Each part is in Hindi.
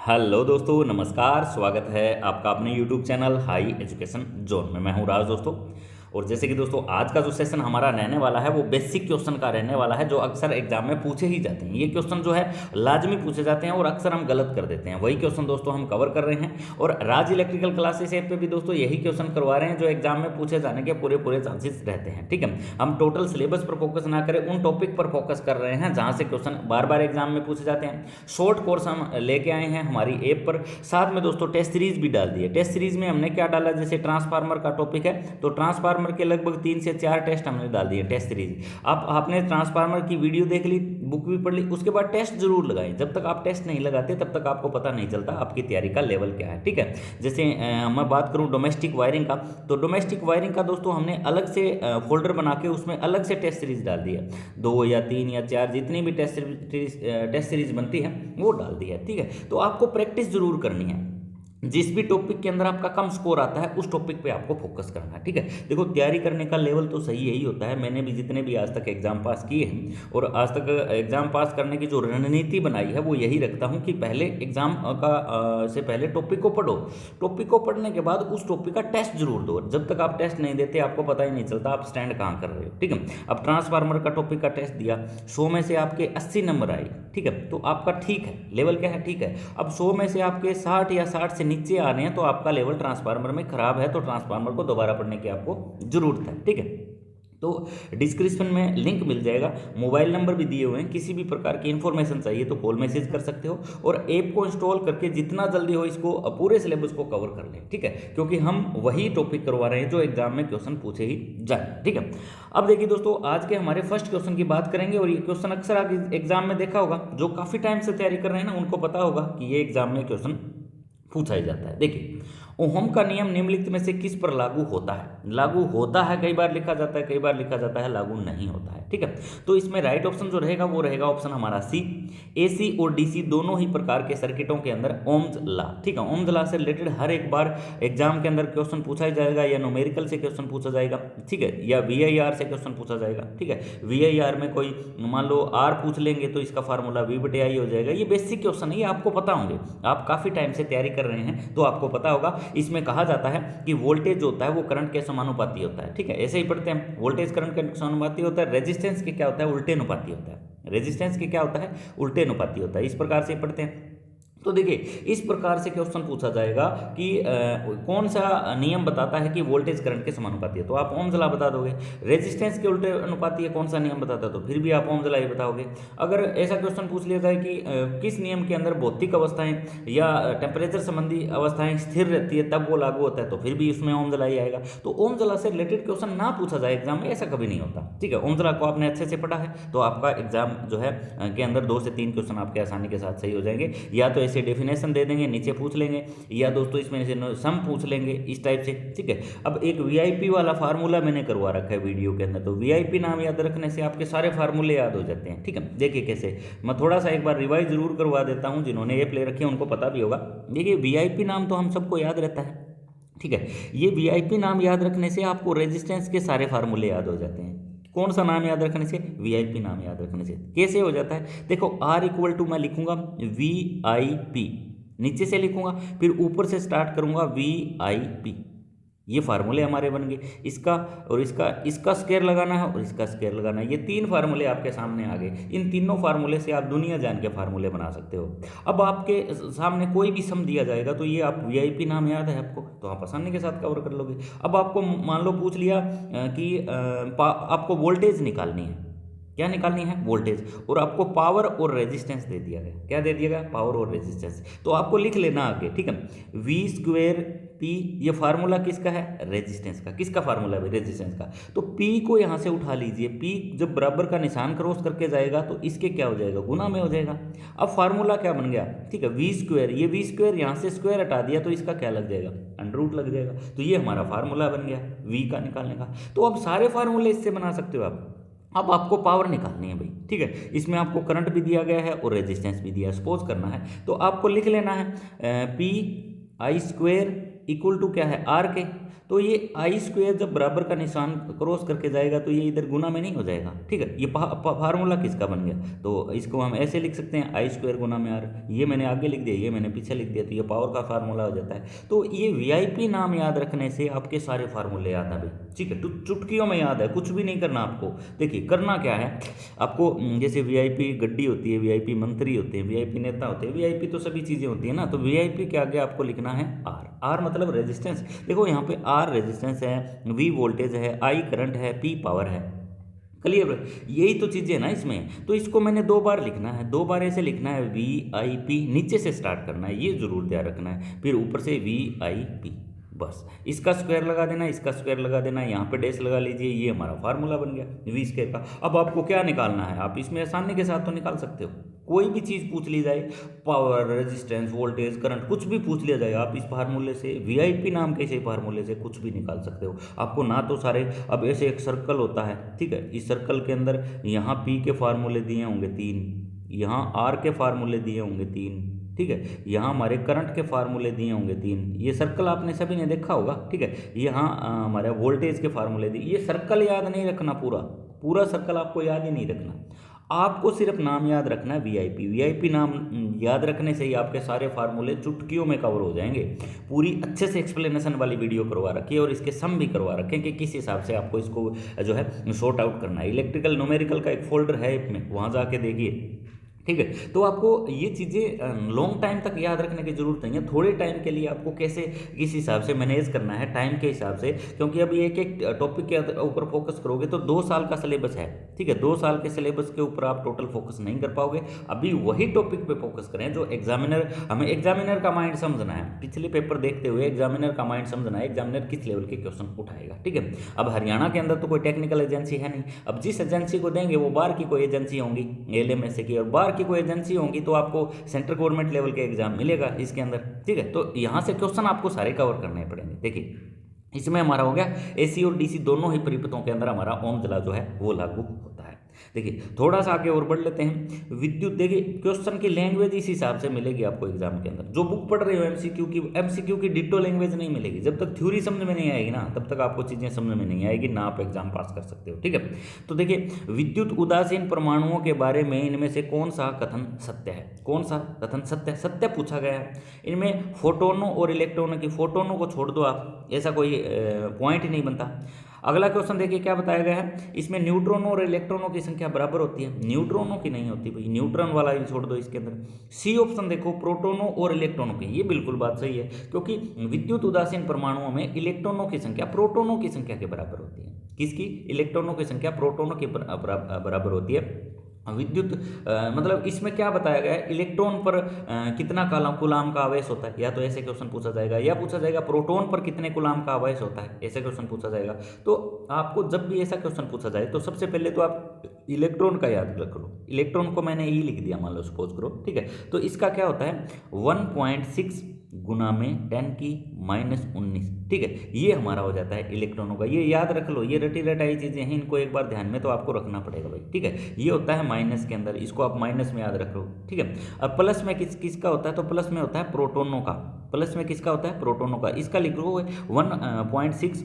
हेलो दोस्तों, नमस्कार। स्वागत है आपका अपने YouTube channel high education zone में। मैं हूं राज दोस्तों। और जैसे कि दोस्तों आज का जो सेशन हमारा रहने वाला है वो बेसिक क्वेश्चन का रहने वाला है, जो अक्सर एग्जाम में पूछे ही जाते हैं। ये क्वेश्चन जो है लाजमी पूछे जाते हैं और अक्सर हम गलत कर देते हैं। वही क्वेश्चन दोस्तों हम कवर कर रहे हैं और राज इलेक्ट्रिकल क्लासेस ऐप पे भी दोस्तों यही क्वेश्चन करवा रहे हैं जो एग्जाम में पूछे जाने के पूरे पूरे चांसेस रहते हैं। ठीक है, हम टोटल सिलेबस पर फोकस ना करें, उन टॉपिक पर फोकस कर रहे हैं जहां से क्वेश्चन बार बार एग्जाम में पूछे जाते हैं। शॉर्ट कोर्स हम लेके आए हैं हमारी ऐप पर। साथ में दोस्तों टेस्ट सीरीज भी डाल दी है। टेस्ट सीरीज में हमने क्या डाला, जैसे ट्रांसफार्मर का टॉपिक है तो ट्रांसफार्मर के लगभग 3 से 4 टेस्ट हमने डाल दिए टेस्ट सीरीज। अब आपने ट्रांसफार्मर की वीडियो देख ली, बुक भी पढ़ ली, उसके बाद टेस्ट जरूर लगाएं। जब तक आप टेस्ट नहीं लगाते तब तक आपको पता नहीं चलता आपकी तैयारी का लेवल क्या है। ठीक है, जैसे मैं बात करूं डोमेस्टिक वायरिंग का, तो डोमेस्टिक वायरिंग का दोस्तों हमने अलग से फोल्डर बना के उसमें अलग से टेस्ट सीरीज डाल दी है। 2 या 3 या 4 जितनी भी टेस्ट सीरीज बनती है वो डाल दी है। ठीक है, तो आपको प्रैक्टिस जरूर करनी है। जिस भी टॉपिक के अंदर आपका कम स्कोर आता है उस टॉपिक पे आपको फोकस करना है। ठीक है, देखो तैयारी करने का लेवल तो सही यही होता है। मैंने भी जितने भी आज तक एग्जाम पास किए हैं और आज तक एग्जाम पास करने की जो रणनीति बनाई है वो यही रखता हूँ कि पहले एग्जाम का से पहले टॉपिक को पढ़ो। टॉपिक को पढ़ने के बाद उस टॉपिक का टेस्ट जरूर दो। जब तक आप टेस्ट नहीं देते आपको पता ही नहीं चलता आप स्टैंड कहाँ कर रहे हो। ठीक है, अब ट्रांसफार्मर का टॉपिक का टेस्ट दिया, 100 में से आपके 80 नंबर आए। ठीक है, तो आपका ठीक है, लेवल क्या है, ठीक है। अब 100 में से आपके 60 या 60 से नीचे आ रहे हैं तो आपका लेवल ट्रांसफार्मर में खराब है, तो ट्रांसफार्मर को दोबारा पढ़ने की आपको जरूरत है। ठीक है, तो डिस्क्रिप्शन में लिंक मिल जाएगा, मोबाइल नंबर भी दिए हुए हैं। किसी भी प्रकार की इंफॉर्मेशन चाहिए तो कॉल मैसेज कर सकते हो और ऐप को इंस्टॉल करके जितना जल्दी हो इसको पूरे सिलेबस को कवर कर लें। ठीक है, क्योंकि हम वही टॉपिक करवा रहे हैं जो एग्जाम में क्वेश्चन पूछे ही जाए। ठीक है, अब देखिए दोस्तों आज के हमारे फर्स्ट क्वेश्चन की बात करेंगे और ये क्वेश्चन अक्सर आगे एग्जाम में देखा होगा, जो काफी टाइम से तैयारी कर रहे हैं ना उनको पता होगा कि ये एग्जाम में क्वेश्चन पूछा ही जाता है। देखिए, ओहम का नियम निम्नलिखित में से किस पर लागू होता है। लागू होता है कई बार लिखा जाता है, कई बार लिखा जाता है लागू नहीं होता है। ठीक है, तो इसमें राइट ऑप्शन जो रहेगा वो रहेगा ऑप्शन हमारा सी। एसी और डीसी दोनों ही प्रकार के सर्किटों के अंदर ओम्स लॉ। ठीक है, ओम्स लॉ से रिलेटेड हर एक बार एग्जाम के अंदर क्वेश्चन पूछा ही जाएगा, या न्यूमेरिकल से क्वेश्चन पूछा जाएगा। ठीक है, या वीआईआर से क्वेश्चन पूछा जाएगा। ठीक है, वीआईआर में कोई मान लो आर पूछ लेंगे तो इसका फार्मूला वी/आई हो जाएगा। ये बेसिक क्वेश्चन है, ये आपको पता होंगे, आप काफी टाइम से तैयारी कर रहे हैं तो आपको पता होगा। इसमें कहा जाता है कि वोल्टेज जो होता है वो करंट के समानुपाती होता है। ठीक है, ऐसे ही पढ़ते हैं, वोल्टेज करंट के समानुपाती होता है, रेजिस्टेंस के क्या होता है, उल्टे अनुपाती होता है। रेजिस्टेंस के क्या होता है, उल्टे अनुपाती होता है। इस प्रकार से पढ़ते हैं। तो देखिए इस प्रकार से क्वेश्चन पूछा जाएगा कि कौन सा नियम बताता है कि वोल्टेज करंट के समानुपाती है, तो आप ओम्स लॉ बता दोगे। रेजिस्टेंस के उल्टे अनुपाती है, कौन सा नियम बताता है, तो फिर भी आप ओम्स लॉ ही बताओगे। अगर ऐसा क्वेश्चन पूछ लिया जाए कि किस नियम के अंदर भौतिक अवस्थाएं या टेम्परेचर संबंधी अवस्थाएं स्थिर रहती है तब वो लागू होता है, तो फिर भी उसमें ओम्स लॉ ही आएगा। तो ओम्स लॉ से रिलेटेड क्वेश्चन ना पूछा जाए एग्जाम में, ऐसा कभी नहीं होता। ठीक है, ओम्स लॉ को आपने अच्छे से पढ़ा है तो आपका एग्जाम जो है के अंदर 2 से 3 क्वेश्चन आपके आसानी के साथ सही हो जाएंगे। या तो ऐसे डेफिनेशन दे देंगे, नीचे पूछ लेंगे, या दोस्तों इसमें से सम पूछ लेंगे, इस टाइप से। ठीक है, अब एक वीआईपी वाला फार्मूला मैंने करवा रखा है वीडियो के अंदर, तो वीआईपी नाम याद रखने से आपके सारे फार्मूले याद हो जाते हैं। ठीक है, देखिए कैसे, मैं थोड़ा सा एक बार रिवाइज जरूर करवा देता हूं, जिन्होंने ये प्ले रखी है उनको पता भी होगा। देखिए वीआईपी नाम तो हम सबको याद रहता है। ठीक है, ये वीआईपी नाम याद रखने से आपको रेजिस्टेंस के सारे फार्मूले याद हो जाते हैं। कौन सा नाम याद रखने से, वीआईपी नाम याद रखने से। कैसे हो जाता है, देखो आर इक्वल टू मैं लिखूंगा वीआईपी, नीचे से लिखूंगा, फिर ऊपर से स्टार्ट करूंगा वीआईपी। ये फार्मूले हमारे बन गए। इसका और इसका स्क्वायर लगाना है और इसका स्क्वायर लगाना है। ये 3 फार्मूले आपके सामने आ गए। इन तीनों फार्मूले से आप दुनिया जान के फार्मूले बना सकते हो। अब आपके सामने कोई भी सम दिया जाएगा तो ये आप वीआईपी नाम याद है आपको, तो आप आसानी के साथ कवर कर लोगे। अब आपको मान लो पूछ लिया कि आपको वोल्टेज निकालनी है। क्या निकालनी है, वोल्टेज, और आपको पावर और रेजिस्टेंस दे दिया गया। क्या दे दिया गया, पावर और रेजिस्टेंस। तो आपको लिख लेना आगे। ठीक है, V² P, ये फार्मूला किसका है, रेजिस्टेंस का। किसका फार्मूला है, रेजिस्टेंस का। तो P को यहां से उठा लीजिए। P जब बराबर का निशान क्रॉस करके जाएगा तो इसके क्या हो जाएगा, गुना में हो जाएगा। अब फार्मूला क्या बन गया, ठीक है, V², ये V², यहां से स्क्वायर हटा दिया तो इसका क्या लग जाएगा, अंडर रूट लग जाएगा। तो ये हमारा फार्मूला बन गया V का निकालने का। तो अब सारे फार्मूले इससे बना सकते हो आप। अब आपको पावर निकालनी है भाई। ठीक है, इसमें आपको करंट भी दिया गया है और रेजिस्टेंस भी दिया है, सपोज करना है। तो आपको लिख लेना है P I² इक्वल टू क्या है आर के, तो ये आई स्क्वायर जब बराबर का निशान क्रॉस करके जाएगा तो ये इधर गुना में नहीं हो जाएगा, ठीक है। ये फार्मूला किसका बन गया, तो इसको हम ऐसे लिख सकते हैं आई स्क्वायर गुना में आर, ये मैंने आगे लिख दिया, ये मैंने पीछे लिख दिया, तो ये पावर का फार्मूला हो जाता है। तो ये वीआईपी नाम याद रखने से आपके सारे फार्मूले याद आ गए, ठीक है। तो चुटकियों में याद है, कुछ भी नहीं करना आपको। देखिए करना क्या है आपको, जैसे वीआईपी गड्डी होती है, वीआईपी मंत्री होते हैं, वीआईपी नेता होते हैं, वीआईपी तो सभी चीज़ें होती है ना, तो वीआईपी के आगे आपको लिखना है आर। आर मतलब रेजिस्टेंस, देखो यहाँ पे आर रेजिस्टेंस है, वी वोल्टेज है, आई करंट है, पी पावर है। क्लियर, यही तो चीज़ें है ना इसमें। तो इसको मैंने 2 बार लिखना है, 2 बार ऐसे लिखना है, वी आई पी, नीचे से स्टार्ट करना है, ये जरूर ध्यान रखना है, फिर ऊपर से वी आई पी, बस इसका स्क्वायर लगा देना, इसका स्क्वायर लगा देना, यहाँ पे डैश लगा लीजिए, ये हमारा फार्मूला बन गया वी स्क्वायर का। अब आपको क्या निकालना है, आप इसमें आसानी के साथ तो निकाल सकते हो, कोई भी चीज़ पूछ ली जाए, पावर, रेजिस्टेंस, वोल्टेज, करंट, कुछ भी पूछ लिया जाए, आप इस फार्मूले से, वीआईपी नाम के इसे फार्मूले से कुछ भी निकाल सकते हो। आपको ना तो सारे, अब ऐसे एक सर्कल होता है, ठीक है, इस सर्कल के अंदर यहाँ पी के फार्मूले दिए होंगे 3, यहाँ आर के फार्मूले दिए होंगे 3, ठीक है, यहाँ हमारे करंट के फार्मूले दिए होंगे 3, ये सर्कल आपने सभी ने देखा होगा, ठीक है। यहाँ हमारे वोल्टेज के फार्मूले दिए, ये सर्कल याद नहीं रखना, पूरा पूरा सर्कल आपको याद ही नहीं रखना, आपको सिर्फ नाम याद रखना है वीआईपी। वीआईपी नाम याद रखने से ही आपके सारे फार्मूले चुटकियों में कवर हो जाएंगे। पूरी अच्छे से एक्सप्लेनेशन वाली वीडियो करवा रखी है और इसके सम भी करवा रखे हैं कि किस हिसाब से आपको इसको जो है सॉर्ट आउट करना है। इलेक्ट्रिकल न्यूमेरिकल का एक फोल्डर है इसमें, वहाँ जाके देखिए, ठीक है। तो आपको ये चीज़ें लॉन्ग टाइम तक याद रखने की जरूरत नहीं है, थोड़े टाइम के लिए आपको कैसे किस हिसाब से मैनेज करना है टाइम के हिसाब से, क्योंकि अभी एक एक टॉपिक के ऊपर फोकस करोगे तो 2 साल का सिलेबस है, ठीक है। 2 साल के सिलेबस के ऊपर आप टोटल फोकस नहीं कर पाओगे। अभी वही टॉपिक पे फोकस करें जो एग्जामिनर, हमें एग्जामिनर का माइंड समझना है, पिछले पेपर देखते हुए एग्जामिनर का माइंड समझना है, एग्जामिनर किस लेवल के क्वेश्चन उठाएगा, ठीक है। अब हरियाणा के अंदर तो कोई टेक्निकल एजेंसी है नहीं, अब जिस एजेंसी को देंगे वो बाहर की कोई एजेंसी होंगी, एलएमएसए की, और बाहर की कोई एजेंसी होंगी तो आपको सेंट्रल गवर्नमेंट लेवल के एग्जाम मिलेगा इसके अंदर, ठीक है। तो यहाँ से क्वेश्चन आपको सारे कवर करने पड़ेंगे। देखिए इसमें हमारा हो गया एसी और डीसी दोनों ही परिपथों के अंदर हमारा ओम ला जो है वो लागू होता है। देखिए थोड़ा सा आगे और बढ़ लेते हैं। विद्युत, देखिए क्वेश्चन की लैंग्वेज इस हिसाब से मिलेगी आपको एग्जाम के अंदर, जो बुक पढ़ रहे हो एमसीक्यू की डिट्टो लैंग्वेज नहीं मिलेगी। जब तक थ्योरी समझ में नहीं आएगी ना तब तक आपको चीजें समझ में नहीं आएगी, ना आप एग्जाम पास कर सकते हो, ठीक है। तो देखिए विद्युत उदासीन परमाणुओं के बारे में इनमें से कौन सा कथन सत्य है, कौन सा कथन सत्य पूछा गया है। इनमें फोटोनों और इलेक्ट्रॉनों की, फोटोनों को छोड़ दो आप, ऐसा कोई पॉइंट ही नहीं बनता। अगला क्वेश्चन देखिए क्या बताया गया है, इसमें न्यूट्रॉनों और इलेक्ट्रॉनों की संख्या बराबर होती है, न्यूट्रॉनों की नहीं होती भाई, न्यूट्रॉन वाला ही छोड़ दो इसके अंदर। सी ऑप्शन देखो प्रोटोनों और इलेक्ट्रॉनों की, ये बिल्कुल बात सही है, क्योंकि विद्युत उदासीन परमाणुओं में इलेक्ट्रॉनों की संख्या प्रोटोनों की संख्या के बराबर होती है। किसकी? इलेक्ट्रॉनों की संख्या प्रोटोनों के बराबर होती है। विद्युत मतलब इसमें क्या बताया गया है, इलेक्ट्रॉन पर कितना कूलाम का आवेश होता है, या तो ऐसे क्वेश्चन पूछा जाएगा, या पूछा जाएगा प्रोटॉन पर कितने कूलाम का आवेश होता है, ऐसे क्वेश्चन पूछा जाएगा। तो आपको जब भी ऐसा क्वेश्चन पूछा जाए तो सबसे पहले तो आप इलेक्ट्रॉन का याद रख लो। इलेक्ट्रॉन को मैंने ई लिख दिया, मान लो सपोज करो, ठीक है। तो इसका क्या होता है 1.6 गुना में 10⁻⁻19, ठीक है, ये हमारा हो जाता है इलेक्ट्रॉनों का। ये याद रख लो, ये रटी रटाई चीज़ें हैं, इनको एक बार ध्यान में तो आपको रखना पड़ेगा भाई, ठीक है। ये होता है माइनस के अंदर, इसको आप माइनस में याद रख लो, ठीक है। अब प्लस में किसका होता है, तो प्लस में होता है प्रोटोनों का, प्लस में किसका होता है प्रोटोनों का। इसका लिख लो 1.6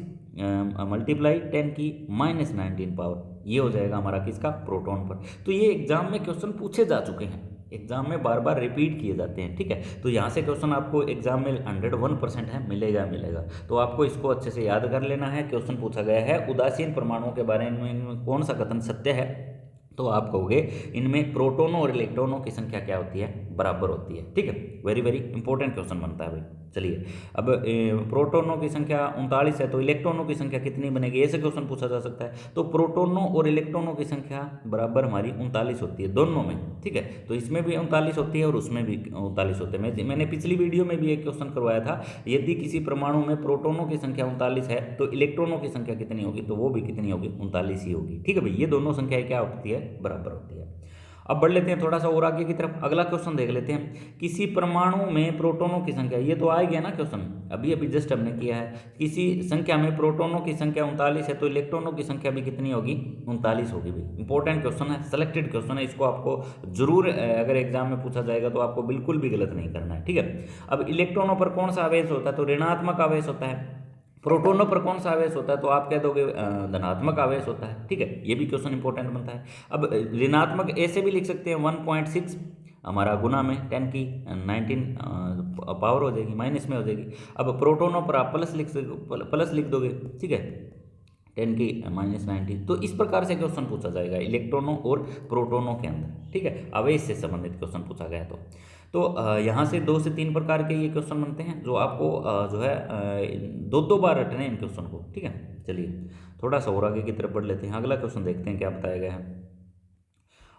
मल्टीप्लाई 10⁻⁻19 पावर, ये हो जाएगा हमारा किसका, प्रोटॉन पर। तो ये एग्जाम में क्वेश्चन पूछे जा चुके हैं, एग्जाम में बार बार रिपीट किए जाते हैं, ठीक है। तो यहाँ से क्वेश्चन आपको एग्जाम में 101% है, मिलेगा। तो आपको इसको अच्छे से याद कर लेना है। क्वेश्चन पूछा गया है उदासीन परमाणुओं के बारे में इनमें कौन सा कथन सत्य है, तो आप कहोगे इनमें प्रोटोनों और इलेक्ट्रॉनों की संख्या क्या होती है, बराबर होती है, ठीक है। वेरी वेरी इंपॉर्टेंट क्वेश्चन बनता है भाई। चलिए अब प्रोटोनों की संख्या 39 है, तो इलेक्ट्रॉनों की संख्या कितनी बनेगी, ऐसे क्वेश्चन पूछा जा सकता है। तो प्रोटोनों और इलेक्ट्रॉनों की संख्या बराबर हमारी 39 होती है दोनों में, ठीक है। तो इसमें भी 39 होती है और उसमें भी 39 होते हैं। मैंने पिछली वीडियो में भी एक क्वेश्चन करवाया था, यदि किसी परमाणु में प्रोटोनों की संख्या 39 है तो इलेक्ट्रॉनों की संख्या कितनी होगी, तो वो भी कितनी होगी, 39 ही होगी, ठीक है भाई। ये दोनों संख्याएं क्या होती है, बराबर होती है। अब बढ़ लेते हैं थोड़ा सा और आगे की तरफ, अगला क्वेश्चन देख लेते हैं। किसी परमाणु में प्रोटोनों की संख्या, ये तो आ गया ना क्वेश्चन, अभी अभी जस्ट हमने किया है। किसी संख्या में प्रोटोनों की संख्या 39 है तो इलेक्ट्रॉनों की संख्या भी कितनी होगी, 39 होगी भाई। इंपॉर्टेंट क्वेश्चन है, सेलेक्टेड क्वेश्चन है, इसको आपको जरूर अगर एग्जाम में पूछा जाएगा तो आपको बिल्कुल भी गलत नहीं करना है, ठीक है। अब इलेक्ट्रॉनों पर कौन सा आवेश होता है, तो ऋणात्मक आवेश होता है। प्रोटोनों पर कौन सा आवेश होता है, तो आप कह दोगे धनात्मक आवेश होता है, ठीक है। ये भी क्वेश्चन इंपॉर्टेंट बनता है। अब ऋणात्मक ऐसे भी लिख सकते हैं 1.6 हमारा गुना में 10 की 19 पावर हो जाएगी, माइनस में हो जाएगी। अब प्रोटोनों पर आप प्लस लिख दोगे, ठीक है, 10 की -19। तो इस प्रकार से क्वेश्चन पूछा जाएगा इलेक्ट्रॉनों और प्रोटोनों के अंदर, ठीक है, आवेश से संबंधित क्वेश्चन पूछा गया तो यहाँ से 2 से 3 प्रकार के ये क्वेश्चन बनते हैं जो आपको जो है 2-2 बार रटने हैं इन क्वेश्चन को, ठीक है। चलिए थोड़ा सा और आगे की तरफ बढ़ लेते हैं, अगला क्वेश्चन देखते हैं क्या बताया गया है।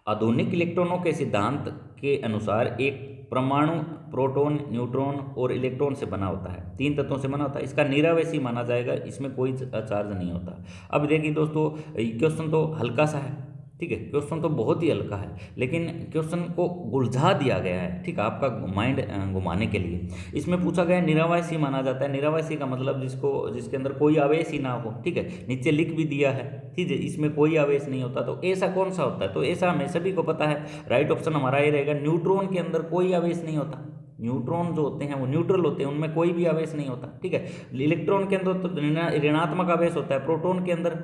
आधुनिक इलेक्ट्रॉनों के सिद्धांत के अनुसार एक परमाणु प्रोटॉन, न्यूट्रॉन और इलेक्ट्रॉन से बना होता है, 3 तत्वों से बना होता है। इसका निरावेशी माना जाएगा, इसमें कोई चार्ज नहीं होता। अब देखिए दोस्तों, क्वेश्चन तो हल्का सा है, ठीक है, क्वेश्चन तो बहुत ही हल्का है, लेकिन क्वेश्चन को उलझा दिया गया है, ठीक है, आपका माइंड घुमाने के लिए। इसमें पूछा गया निरावासी माना जाता है। निरावासी का मतलब जिसके अंदर कोई आवेश ही ना हो, ठीक है, नीचे लिख भी दिया है, ठीक है, इसमें कोई आवेश नहीं होता। तो ऐसा कौन सा होता है, तो ऐसा हमें सभी को पता है, राइट ऑप्शन हमारा ये रहेगा, न्यूट्रॉन के अंदर कोई आवेश नहीं होता। न्यूट्रॉन जो होते हैं वो न्यूट्रल होते हैं, उनमें कोई भी आवेश नहीं होता, ठीक है। इलेक्ट्रॉन के अंदर तो ऋणात्मक आवेश होता है, प्रोटॉन के अंदर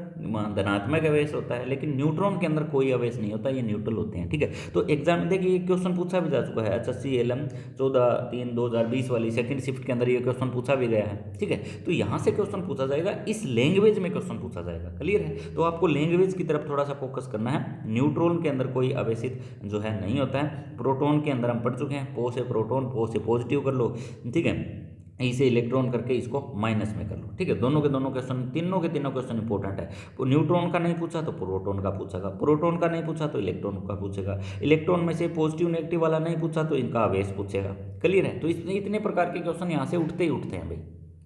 धनात्मक आवेश होता है, लेकिन न्यूट्रॉन के अंदर कोई आवेश नहीं होता, ये न्यूट्रल होते हैं, ठीक है। तो एग्जाम में देखिए क्वेश्चन पूछा भी जा चुका है, HSC LM 14/3/2020 वाली सेकंड शिफ्ट के अंदर ये क्वेश्चन पूछा भी गया है, ठीक है। तो यहाँ से क्वेश्चन पूछा जाएगा, इस लैंग्वेज में क्वेश्चन पूछा जाएगा, क्लियर है। तो आपको लैंग्वेज की तरफ थोड़ा सा फोकस करना है। न्यूट्रॉन के अंदर कोई आवेशित जो है नहीं होता है। प्रोटॉन के अंदर हम पढ़ चुके हैं, पो से प्रोटॉन, पो से पॉजिटिव कर लो, ठीक है, इसे इलेक्ट्रॉन करके इसको माइनस में कर लो, ठीक है। दोनों के दोनों क्वेश्चन, तीनों के तीनों क्वेश्चन इंपॉर्टेंट है। न्यूट्रॉन का नहीं पूछा तो प्रोटॉन का पूछेगा, प्रोटॉन का नहीं पूछा तो इलेक्ट्रॉन का पूछेगा, इलेक्ट्रॉन में से पॉजिटिव नेगेटिव वाला नहीं पूछा तो इनका आवेश पूछेगा, क्लियर है। तो इतने प्रकार के क्वेश्चन यहाँ से उठते ही उठते हैं भाई।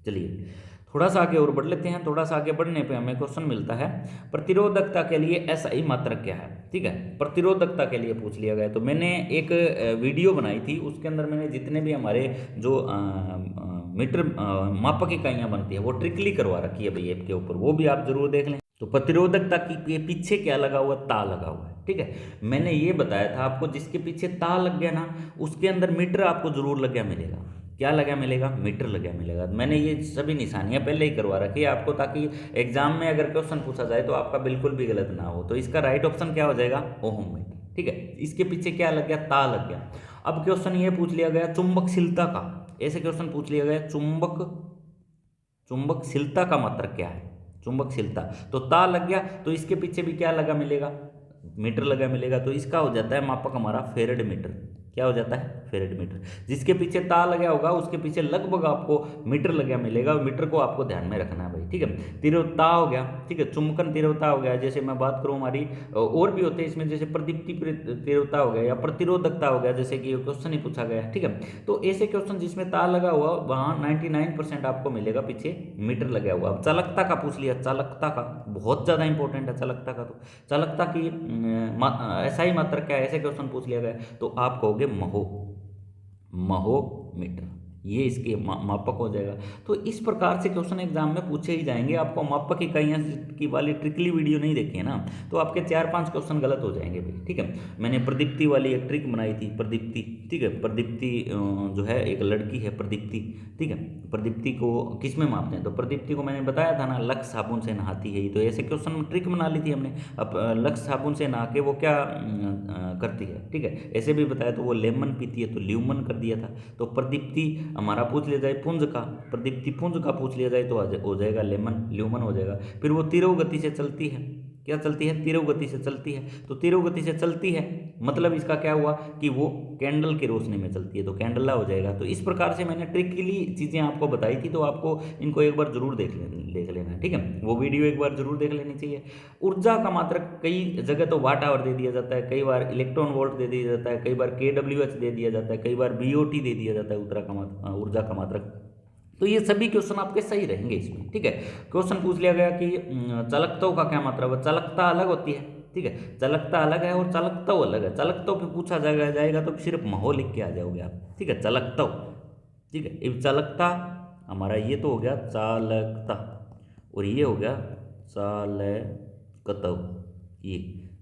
चलिए थोड़ा सा आगे और बढ़ लेते हैं। थोड़ा सा आगे बढ़ने पे हमें क्वेश्चन मिलता है, प्रतिरोधकता के लिए SI मात्रक क्या है, ठीक है, प्रतिरोधकता के लिए पूछ लिया गया। तो मैंने एक वीडियो बनाई थी, उसके अंदर मैंने जितने भी हमारे जो मीटर मापक इकाइयाँ बनती है वो ट्रिकली करवा रखी है भाई ऐप के ऊपर, वो भी आप जरूर देख लें। तो प्रतिरोधकता की पीछे क्या लगा हुआ, ता लगा हुआ है, ठीक है। मैंने ये बताया था आपको, जिसके पीछे ता लग गया ना, उसके अंदर मीटर आपको जरूर लग गया मिलेगा। क्या लगा मिलेगा, मीटर लगा मिलेगा। मैंने ये सभी निशानियां पहले ही करवा रखी है आपको, ताकि एग्जाम में अगर क्वेश्चन पूछा जाए तो आपका बिल्कुल भी गलत ना हो। तो इसका राइट ऑप्शन क्या हो जाएगा, ओहम मीटर, ठीक है। इसके पीछे क्या लग गया, ता लग गया। अब क्वेश्चन ये पूछ लिया गया चुंबकशीलता का, ऐसे क्वेश्चन पूछ लिया गया चुंबकशीलता का मात्रक क्या है, चुंबकशीलता, तो ता लग गया, तो इसके पीछे भी क्या लगा मिलेगा, मीटर लगा मिलेगा। तो इसका हो जाता है मापक हमारा फेरेड मीटर। क्या हो जाता है, फेरेड मीटर। जिसके पीछे ता लगा होगा उसके पीछे लगभग आपको मीटर लगा मिलेगा, और मीटर को आपको ध्यान में रखना है भाई, ठीक है। तीव्रता हो गया, ठीक है, चुंबकन तीव्रता हो गया, जैसे मैं बात करूं हमारी और भी होते हैं इसमें, जैसे प्रदीप्ति तीव्रता हो गया या प्रतिरोधकता हो गया, जैसे कि क्वेश्चन ही पूछा गया, ठीक है। तो ऐसे क्वेश्चन जिसमें ता लगा हुआ वहाँ 99% आपको मिलेगा पीछे मीटर लगा हुआ। अब चालकता का पूछ लिया, चालकता का बहुत ज़्यादा इंपॉर्टेंट है चालकता का। तो चालकता की SI मात्रक क्या है, ऐसे क्वेश्चन पूछ लिया गया, तो आप कहोगे महो मीटर, ये इसके मापक हो जाएगा। तो इस प्रकार से क्वेश्चन एग्जाम में पूछे ही जाएंगे। आपको मापक इकाइयाँ की वाली ट्रिकली वीडियो नहीं देखी है ना, तो आपके 4-5 क्वेश्चन गलत हो जाएंगे भाई, ठीक है। मैंने प्रदीप्ति वाली एक ट्रिक बनाई थी, प्रदीप्ति, ठीक है, प्रदीप्ति जो है एक लड़की है प्रदीप्ति, ठीक है। प्रदीप्ति को किस में मापते हैं, तो प्रदीप्ति को मैंने बताया था ना, लक्स साबुन से नहाती है। तो ऐसे क्वेश्चन ट्रिक बना ली थी हमने। अब लक्स साबुन से नहा के वो क्या करती है, ठीक है, ऐसे भी बताया। तो वो लेमन पीती है, तो ल्यूमन कर दिया था। तो प्रदीप्ति हमारा पूछ लिया जाए पुंज का, प्रदीप्ति पुंज का पूछ लिया जाए तो हो जाएगा लेमन, ल्यूमन हो जाएगा। फिर वो तीव्र गति से चलती है, क्या चलती है, तीव्र गति से चलती है। तो तीव्र गति से चलती है मतलब इसका क्या हुआ कि वो कैंडल की रोशनी में चलती है, तो कैंडला हो जाएगा। तो इस प्रकार से मैंने ट्रिक के लिए चीज़ें आपको बताई थी, तो आपको इनको एक बार जरूर देख लेना है, ठीक है। वो वीडियो एक बार जरूर देख लेनी चाहिए। ऊर्जा का मात्रक कई जगह तो वाट आवर दे दिया जाता है, कई बार इलेक्ट्रॉन वोल्ट दे दिया जाता है, कई बार kWh दे दिया जाता है, कई बार BOT दे दिया जाता है ऊर्जा का मात्रक। तो ये सभी क्वेश्चन आपके सही रहेंगे इसमें, ठीक है। क्वेश्चन पूछ लिया गया कि चालकताओं का क्या मतलब है, चालकता अलग होती है, ठीक है। चलकता अलग है और चालकता अलग है। चालकता पे पूछा जाएगा तो सिर्फ महो लिख के आ जाओगे आप, ठीक है, चालकता, ठीक है। अब चालकता हमारा ये तो हो गया चालकता, और ये हो गया चालकता, ये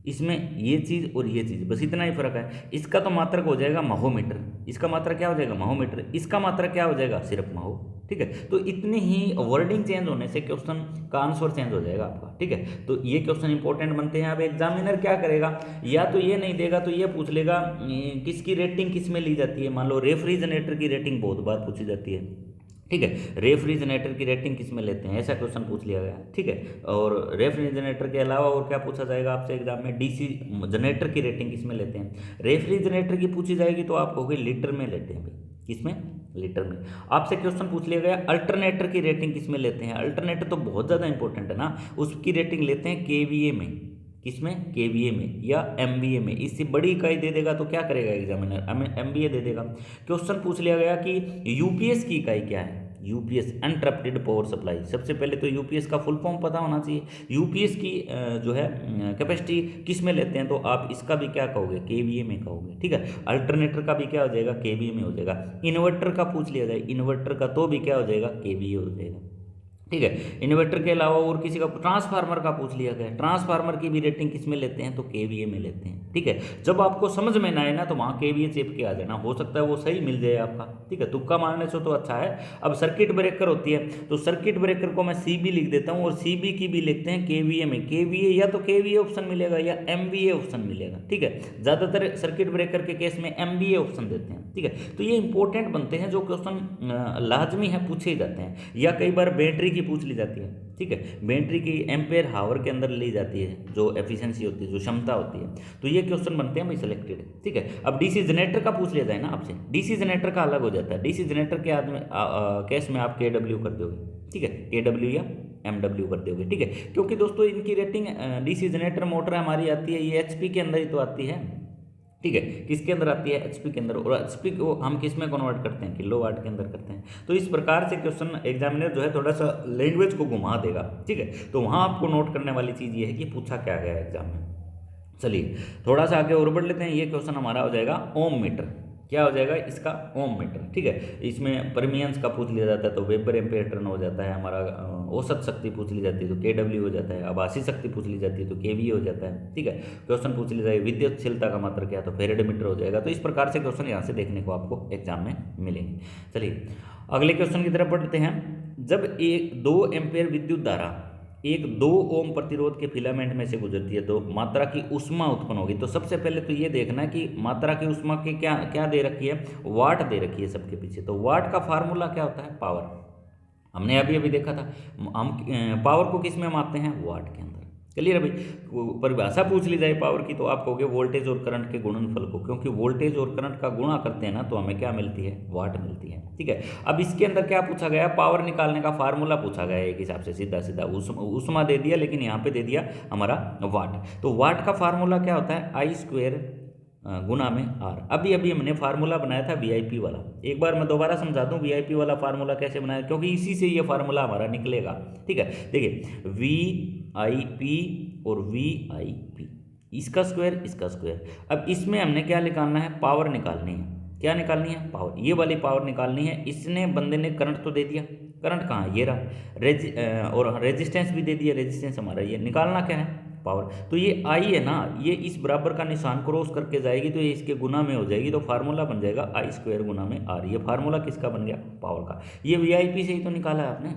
इसमें ये चीज़ और ये चीज़, बस इतना ही फर्क है। इसका तो मात्रक हो जाएगा महोमीटर, इसका मात्रक क्या हो जाएगा महोमीटर, इसका मात्रक क्या हो जाएगा सिर्फ महो, ठीक है। तो इतनी ही वर्डिंग चेंज होने से क्वेश्चन का आंसर चेंज हो जाएगा आपका, ठीक है। तो ये क्वेश्चन इंपॉर्टेंट बनते हैं। अब एग्जामिनर क्या करेगा, या तो ये नहीं देगा तो ये पूछ लेगा किसकी रेटिंग किस में ली जाती है। मान लो रेफ्रिजरेटर की रेटिंग बहुत बार पूछी जाती है, ठीक है, रेफ्रिजरेटर की रेटिंग किस में लेते हैं, ऐसा क्वेश्चन पूछ लिया गया, ठीक है। और रेफ्रिजरेटर के अलावा और क्या पूछा जाएगा आपसे एग्जाम में, डीसी जनरेटर की रेटिंग किस में लेते हैं। रेफ्रिजरेटर की पूछी जाएगी तो आप कहोगे लीटर में लेते हैं भाई, किसमें, लीटर में। आपसे क्वेश्चन पूछ लिया गया अल्टरनेटर की रेटिंग किस में लेते हैं। अल्टरनेटर तो बहुत ज़्यादा इंपॉर्टेंट है ना, उसकी रेटिंग लेते हैं केवीए में, किसमें, केवीए में या एमवीए में। इससे बड़ी इकाई दे देगा तो क्या करेगा एग्जामिनर, हमें एमवीए दे देगा। क्वेश्चन पूछ लिया गया कि यूपीएस की इकाई क्या है। UPS uninterrupted power supply. सबसे पहले तो यूपीएस का फुल फॉर्म पता होना चाहिए। यूपीएस की जो है कैपेसिटी किस में लेते हैं, तो आप इसका भी क्या कहोगे, केवीए में कहोगे, ठीक है। अल्टरनेटर का भी क्या हो जाएगा, केवीए में हो जाएगा। इन्वर्टर का पूछ लिया जाए, इन्वर्टर का तो भी क्या हो जाएगा, केवीए हो जाएगा, ठीक है। इन्वर्टर के अलावा और किसी का, ट्रांसफार्मर का पूछ लिया गया, ट्रांसफार्मर की भी रेटिंग किस में लेते हैं, तो केवीए में लेते हैं, ठीक है। जब आपको समझ में ना आए ना तो वहाँ केवीए चेप के आ जाना, हो सकता है वो सही मिल जाए आपका, ठीक है। तुक्का मारने से तो अच्छा है। अब सर्किट ब्रेकर होती है तो सर्किट ब्रेकर को मैं सीबी लिख देता हूँ, और सीबी की भी लिखते हैं केवीए में। केवीए या तो केवीए ऑप्शन मिलेगा या एमवीए ऑप्शन मिलेगा, ठीक है। ज़्यादातर सर्किट ब्रेकर के केस में एमवीए ऑप्शन देते हैं, ठीक है। तो ये इंपॉर्टेंट बनते हैं जो क्वेश्चन लाजमी है पूछे जाते हैं, या कई बार बैटरी की पूछ ली जाती है, ठीक है। बैटरी की एम्पेयर हावर के अंदर ली जाती है, जो एफिशिएंसी होती है, जो क्षमता होती है। तो ये क्वेश्चन बनते हैं भाई सिलेक्टेड, ठीक है। अब डीसी जनरेटर का पूछ लिया जाए ना आपसे, डीसी जनरेटर का अलग हो जाता है। डीसी जनरेटर के आदमी केस में आप केडब्ल्यू कर दोगे, ठीक है, केडब्ल्यू या एमडब्ल्यू कर दोगे, ठीक है। क्योंकि दोस्तों इनकी रेटिंग डीसी जनरेटर मोटर हमारी आती है, ये एचपी के अंदर ही तो आती है, ठीक है। किसके अंदर आती है, एचपी के अंदर। और एचपी को हम किस में कन्वर्ट करते हैं, किलोवाट के अंदर करते हैं। तो इस प्रकार से क्वेश्चन एग्जामिनर जो है थोड़ा सा लैंग्वेज को घुमा देगा, ठीक है। तो वहाँ आपको नोट करने वाली चीज़ ये है कि पूछा क्या गया है एग्जाम में। चलिए थोड़ा सा आगे और बढ़ लेते हैं। ये क्वेश्चन हमारा हो जाएगा ओम मीटर, क्या हो जाएगा इसका, ओम मीटर, ठीक है। इसमें परमियंस का पूछ लिया जाता है तो वेबर एम्पेयर टर्न हो जाता है हमारा। औसत शक्ति पूछ ली जाती है तो केडब्ल्यू हो जाता है। आभासी शक्ति पूछ ली जाती है तो केवी हो जाता है, ठीक है। क्वेश्चन पूछ लिया जाए विद्युतशीलता का मात्रक क्या, तो फेरेड मीटर हो जाएगा। तो इस प्रकार से क्वेश्चन यहाँ से देखने को आपको एग्जाम में मिलेंगे। चलिए अगले क्वेश्चन की तरफ बढ़ते हैं। जब एक 2 एम्पेयर विद्युत धारा एक 2 ओम प्रतिरोध के फिलामेंट में से गुजरती है तो मात्रा की ऊष्मा उत्पन्न होगी। तो सबसे पहले तो ये देखना है कि मात्रा की ऊष्मा की क्या क्या दे रखी है, वाट दे रखी है सबके पीछे। तो वाट का फार्मूला क्या होता है, पावर। हमने अभी अभी देखा था, हम पावर को किस में मापते हैं, वाट के अंदर। क्लियर है भाई। परिभाषा पूछ ली जाए पावर की तो आप कहोगे वोल्टेज और करंट के गुणनफल को, क्योंकि वोल्टेज और करंट का गुणा करते हैं ना तो हमें क्या मिलती है, वाट मिलती है, ठीक है। अब इसके अंदर क्या पूछा गया, पावर निकालने का फार्मूला पूछा गया एक हिसाब से, सीधा सीधा ऊष्मा दे दिया, लेकिन यहाँ पे दे दिया हमारा वाट। तो वाट का फार्मूला क्या होता है, I² गुना में R। अभी अभी हमने फार्मूला बनाया था VIP वाला, एक बार मैं दोबारा समझा दूं VIP वाला फार्मूला कैसे बनाया, क्योंकि इसी से ये फार्मूला हमारा निकलेगा, ठीक है। देखिए VIP और VIP, इसका स्क्वायर इसका स्क्वायर। अब इसमें हमने क्या निकालना है, पावर निकालनी है। क्या निकालनी है, पावर, ये वाली पावर निकालनी है। इसने बंदे ने करंट तो दे दिया, करंट कहाँ, ये रहा, और रेजिस्टेंस भी दे दिया, रेजिस्टेंस हमारा, ये निकालना क्या है, पावर। तो ये I है ना, ये इस बराबर का निशान क्रॉस करके जाएगी तो ये इसके गुना में हो जाएगी, तो फार्मूला बन जाएगा I² गुना में R। ये फार्मूला किसका बन गया, पावर का। ये VIP से ही तो निकाला है आपने,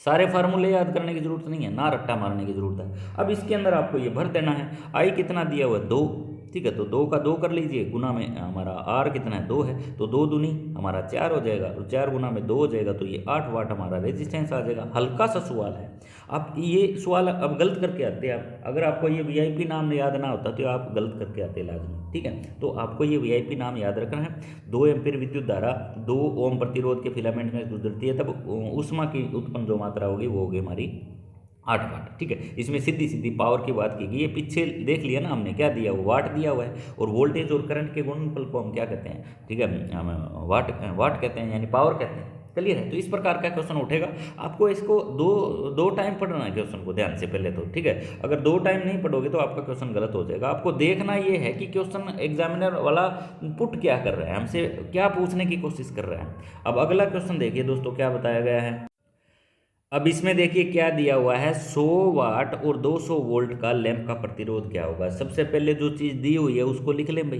सारे फार्मूले याद करने की जरूरत नहीं है, ना रट्टा मारने की जरूरत है। अब इसके अंदर आपको ये भर देना है। I कितना दिया हुआ है, 2, ठीक है। तो 2 का 2 कर लीजिए, गुना में हमारा R कितना है, 2 है, तो 2 दूनी हमारा 4 हो जाएगा, और 4 गुना में 2 हो जाएगा, तो ये 8 वाट हमारा रेजिस्टेंस आ जाएगा। हल्का सा सवाल है। आप ये सवाल अब गलत करके आते हैं आप, अगर आपको ये VIP नाम याद ना होता तो आप गलत करके आते लाजमी, ठीक है। तो आपको ये VIP नाम याद रखना है। 2 एम्पीयर विद्युत धारा 2 ओम प्रतिरोध के फिलामेंट में गुजरती है, तब ऊष्मा की उत्पन्न जो मात्रा होगी वो होगी हमारी 8 वाट, ठीक है। इसमें सीधी सीधी पावर की बात की गई। ये पीछे देख लिया ना हमने, क्या दिया हुआ, वाट दिया हुआ है, और वोल्टेज और करंट के गुणनफल को हम क्या कहते हैं, ठीक है, हम वाट कहते हैं, यानी पावर कहते हैं, क्लियर है। तो इस प्रकार का क्वेश्चन उठेगा, आपको इसको दो दो टाइम पढ़ना है क्वेश्चन को ध्यान से पहले तो, ठीक है। अगर 2 टाइम नहीं पढ़ोगे तो आपका क्वेश्चन गलत हो जाएगा। आपको देखना ये है कि क्वेश्चन एग्जामिनर वाला पुट क्या कर रहा है, हमसे क्या पूछने की कोशिश कर रहा है। अब अगला क्वेश्चन देखिए दोस्तों क्या बताया गया है। अब इसमें देखिए क्या दिया हुआ है, 100 वाट और 200 वोल्ट का लैंप का प्रतिरोध क्या होगा। सबसे पहले जो चीज़ दी हुई है उसको लिख लें भाई।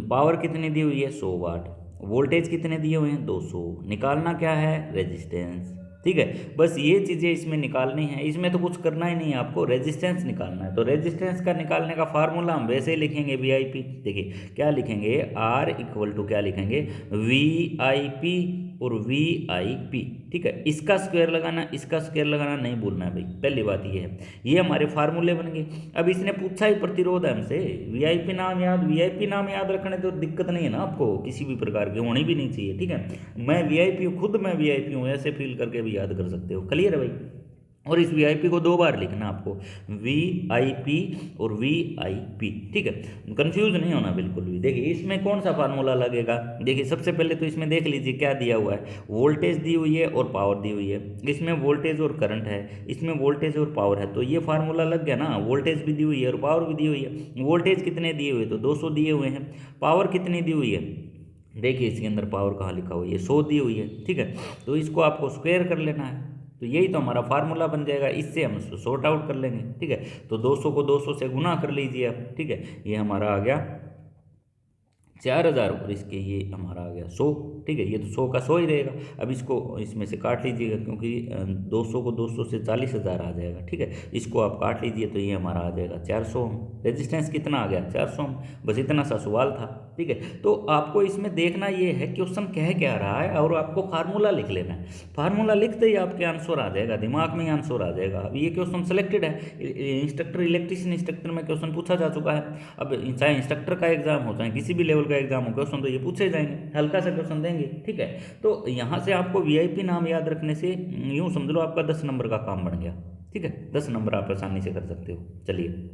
पावर कितनी दी हुई है 100 वाट, वोल्टेज कितने दिए हुए हैं 200, निकालना क्या है रेजिस्टेंस, ठीक है। बस ये चीज़ें इसमें निकालनी है, इसमें तो कुछ करना ही नहीं है, आपको रेजिस्टेंस निकालना है। तो रेजिस्टेंस का निकालने का फार्मूला हम वैसे ही लिखेंगे वीआईपी। देखिए क्या लिखेंगे, आर इक्वल टू क्या लिखेंगे वीआईपी और वीआईपी, ठीक है। इसका स्क्वायर लगाना, इसका स्क्वायर लगाना नहीं भूलना है भाई, पहली बात ये है। ये हमारे फार्मूले बन गए। अब इसने पूछा ही प्रतिरोध है हमसे, वीआईपी नाम याद, वीआईपी नाम याद रखने तो दिक्कत नहीं है ना आपको, किसी भी प्रकार की होनी भी नहीं चाहिए, ठीक है। मैं वीआईपी हूँ, खुद मैं वीआईपी हूँ, ऐसे फील करके भी याद कर सकते हो, क्लियर है भाई। और इस वीआईपी को 2 बार लिखना आपको, वीआईपी और वीआईपी, ठीक है। कंफ्यूज नहीं होना बिल्कुल भी। देखिए इसमें कौन सा फार्मूला लगेगा, देखिए सबसे पहले तो इसमें देख लीजिए क्या दिया हुआ है, वोल्टेज दी हुई है और पावर दी हुई है। इसमें वोल्टेज और करंट है, इसमें वोल्टेज और पावर है, तो ये फार्मूला लग गया ना। वोल्टेज भी दी हुई है और पावर भी दी हुई है। वोल्टेज कितने दिए हुए तो 200 दिए हुए हैं, पावर कितनी दी हुई है देखिए इसके अंदर पावर कहाँ लिखा हुआ है, 100 दी हुई है, ठीक है। तो इसको आपको स्क्वायर कर लेना है, तो यही तो हमारा फार्मूला बन जाएगा, इससे हम इसको सॉर्ट आउट कर लेंगे, ठीक है। तो 200 को 200 से गुना कर लीजिए आप, ठीक है। ये हमारा आ गया 4000 और इसके ये हमारा आ गया 100, ठीक है। ये तो 100 का 100 ही रहेगा। अब इसको इसमें से काट लीजिएगा, क्योंकि 200 को 200 से 40,000 आ जाएगा, ठीक है। इसको आप काट लीजिए तो ये हमारा आ जाएगा 400 ओम। रेजिस्टेंस कितना आ गया 400 ओम। बस इतना सा सवाल था, ठीक है। तो आपको इसमें देखना ये है क्वेश्चन कह क्या रहा है, और आपको फार्मूला लिख लेना है। फार्मूला लिखते ही आपके आंसर आ जाएगा, दिमाग में ही आंसर आ जाएगा। अब ये क्वेश्चन सिलेक्टेड है, इंस्ट्रक्टर इलेक्ट्रिशियन इंस्ट्रक्टर में क्वेश्चन पूछा जा चुका है। अब चाहे इंस्ट्रक्टर का एग्जाम हो चाहे किसी भी लेवल का एग्जाम हो, क्वेश्चन तो ये पूछे जाएंगे, हल्का सा क्वेश्चन देंगे, ठीक है। तो यहाँ से आपको वीआईपी नाम याद रखने से यूँ समझ लो आपका 10 नंबर का काम बन गया, ठीक है। 10 नंबर आप आसानी से कर सकते हो। चलिए